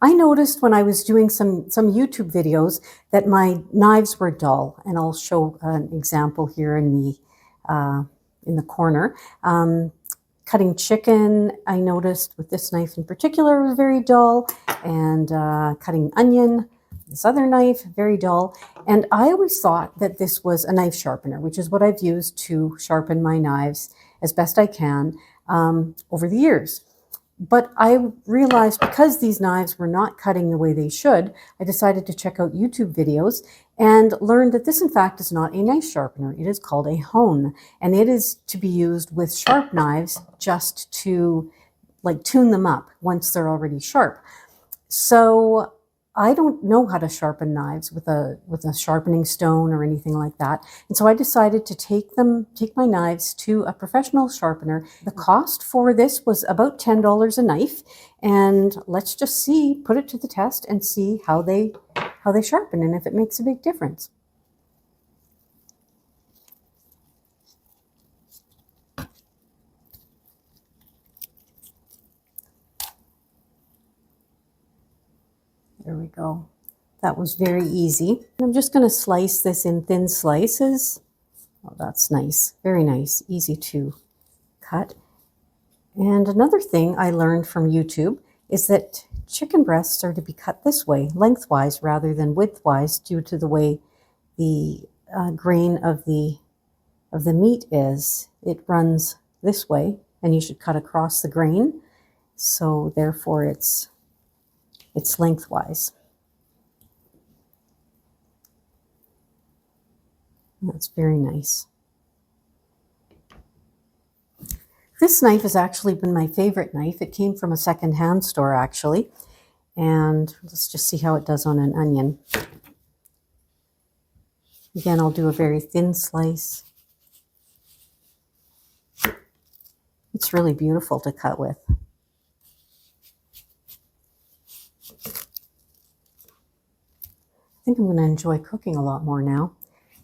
I noticed when I was doing some YouTube videos that my knives were dull, and I'll show an example here in the corner. Cutting chicken, I noticed with this knife in particular was very dull, and cutting onion, this other knife, very dull. And I always thought that this was a knife sharpener, which is what I've used to sharpen my knives as best I can over the years. But I realized because these knives were not cutting the way they should, I decided to check out YouTube videos and learned that this in fact is not a knife sharpener. It is called a hone, and it is to be used with sharp knives just to like tune them up once they're already sharp. So I don't know how to sharpen knives with a sharpening stone or anything like that. And so I decided to take my knives to a professional sharpener. The cost for this was about $10 a knife. And let's just put it to the test and see how they sharpen and if it makes a big difference. There we go. That was very easy. I'm just going to slice this in thin slices. Oh, that's nice. Very nice. Easy to cut. And another thing I learned from YouTube is that chicken breasts are to be cut this way, lengthwise rather than widthwise, due to the way the grain of the meat is. It runs this way, and you should cut across the grain. So therefore it's lengthwise. That's very nice. This knife has actually been my favorite knife. It came from a second-hand store actually. And let's just see how it does on an onion. Again, I'll do a very thin slice. It's really beautiful to cut with. I think I'm going to enjoy cooking a lot more now.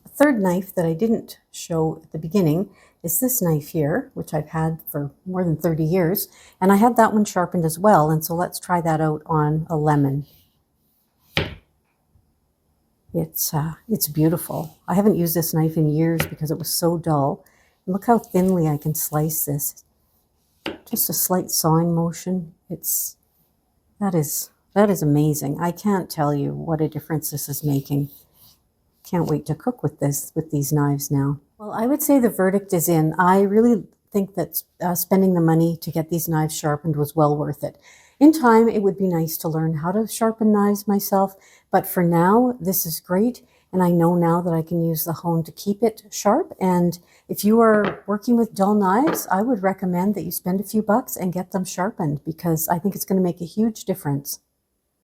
A third knife that I didn't show at the beginning is this knife here, which I've had for more than 30 years. And I had that one sharpened as well. And so let's try that out on a lemon. It's beautiful. I haven't used this knife in years because it was so dull. And look how thinly I can slice this. Just a slight sawing motion. That is amazing. I can't tell you what a difference this is making. Can't wait to cook with these knives now. Well, I would say the verdict is in. I really think that spending the money to get these knives sharpened was well worth it. In time, it would be nice to learn how to sharpen knives myself, but for now, this is great. And I know now that I can use the hone to keep it sharp. And if you are working with dull knives, I would recommend that you spend a few bucks and get them sharpened, because I think it's going to make a huge difference.